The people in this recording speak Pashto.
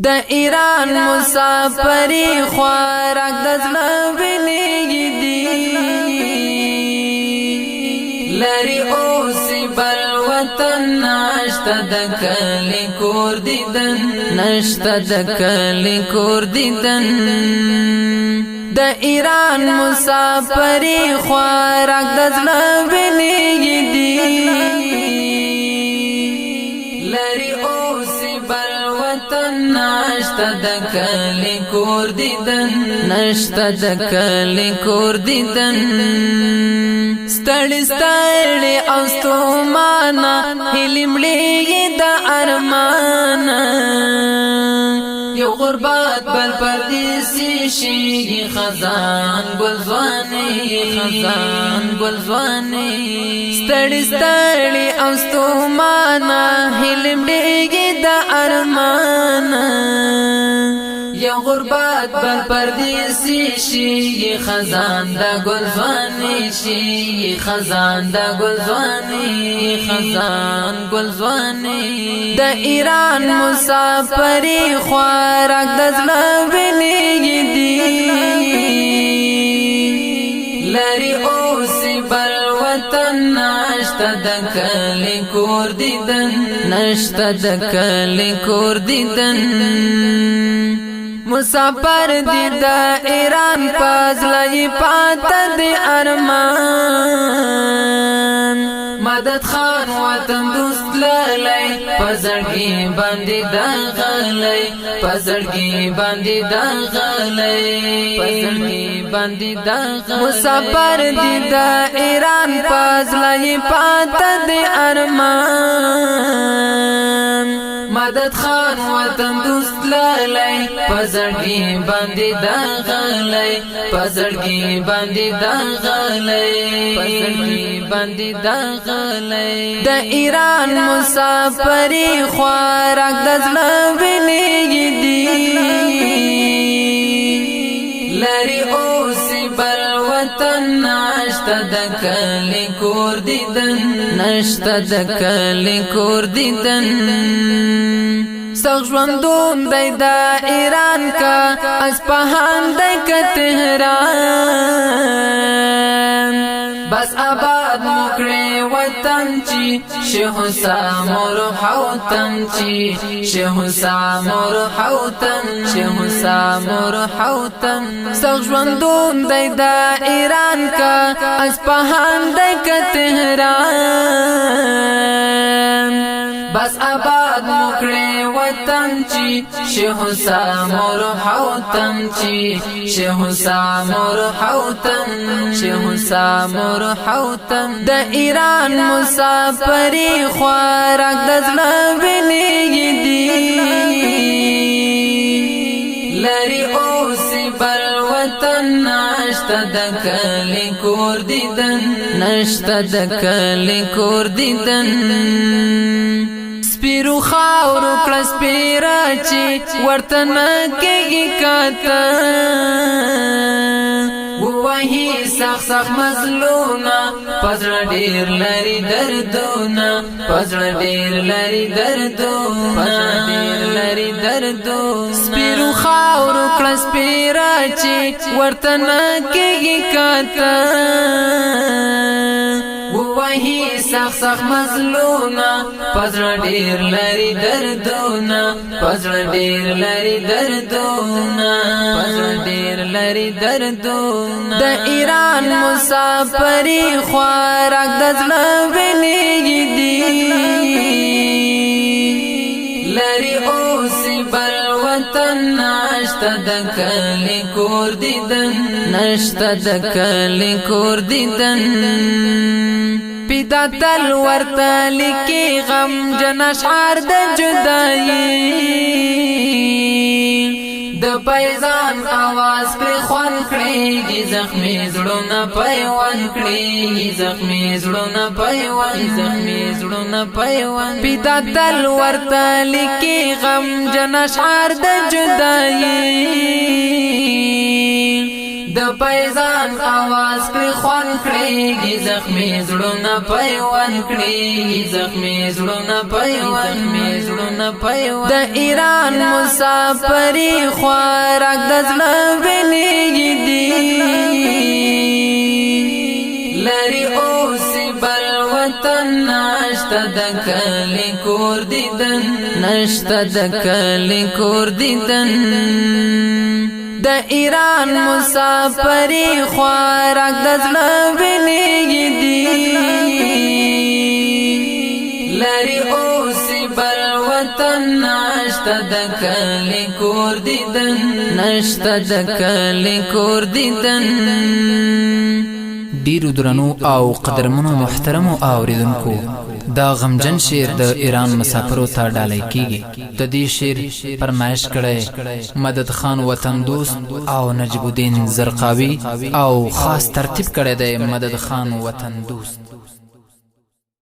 د ایران مسافری خوراک د زړه ویني دی لری اوس بل وطن نشته د کلی کور دیدن نشته د کلی کور دیدن د ایران مسافری خوراک د زړه ویني دی لری اوس بل وطن نشته د کلی کور دیدن نشته د کلی کور دیدن ستړي ستړي او ستومانه هلمړي د ارمان یو غربت بل پردیسی شي خزان ګلزواني خزان ګلزواني ستړي ستړي او ستومانه هلمړي د ارمان یو غربت بل پردیسی شي خزان د ګلزواني شي خزان د ګلزواني خزان ګلزواني د ایران مسافری خوراک د زړه ویني دی لری اوس بل وطن نشته د کلی کور دیدن نشته د کلی کور دیدن مسافر دی د ایران پزلای پات دی ارمان مدد خان وطن دوست لای پزړګي باندې دغلای پزړګي باندې دغلای پزړګي باندې دغلای مسافر دی د ایران پزلای پات دی ارمان مدد خان وطن دوست لای پزړګي باندې دغلای پزړګي باندې دغلای پزړګي باندې دغلای د ایران مسافری خوراک د زړه ویني دی لری اوس بل وطن نشته د کلی کور دیدن نشته د کلی کور دیدن سخت ژوندون دی د ایران کا اصفهان دی که تهران بس آباد مکړې وطن چی شیخ حسام روح وطن چی شیخ حسام روح وطن شیخ حسام روح وطن سخت ژوندون دی د ایران کا اصفهان دی که تهران بس آباد مکړې وطن چی شیخ حسام روح وطن چی شیخ حسام روح وطن شیخ حسام روح وطن د ایران مسافری خوراک د زړه ویني دی لری اوس بل وطن نشته د کلی کور دیدن نشته د کلی کور دیدن سپیرو خاورو کړه سپیره چې ورته نه کېږي کاته ووهي سخت سخت مزلونه پزړه ډېر لري دردونه پزړه ډېر لري دردونه ډېر لري دردونه سپیرو خاورو کړه سپیره چې ورته نه کېږي کاته ووهي سخت سخت مزلونه پزړه ډېر لري دردونه پزړه ډېر لري دردونه پزړه ډېر لري دردونه د ایران مسافری خوراک د زړه ویني دی لری اوس بل وطن نشته د کلی کور دیدن نشته د کلی کور دیدن پیدا تل ورته لیکي غم جن اشعار د جدایي د پیزان आवाज پر خوان کړي زخمي زړونه پیوان کړي زخمي زړونه پیوان زخمي زړونه پیوان پیدا تل ورته لیکي غم جن اشعار د جدایي د پیزان आवाज کړي خوان کړي زخمي زړونه پیوان کړي زخمي زړونه پیوان د ایران مسافری خوراک د زړه ویلېږي دي لري اوس بل وطن نشته د کلی کور دیدن نشته د کلی کور دیدن د ایران مسافری خوراک د زړه ویلېږي دي لري اوس بل وطن نشته د کلی کور دیدن نشته د کلی کور دیدن ډیرو درنو او قدرمنو محترمو اوریدونکو دا غمجن شعر د ایران مسافرو ته ډالۍ کیږي د دې شعر فرمایش کړي مدد خان وطن دوست او نجیب الدین زرقاوی او خاص ترتیب کړي د مدد خان وطن دوست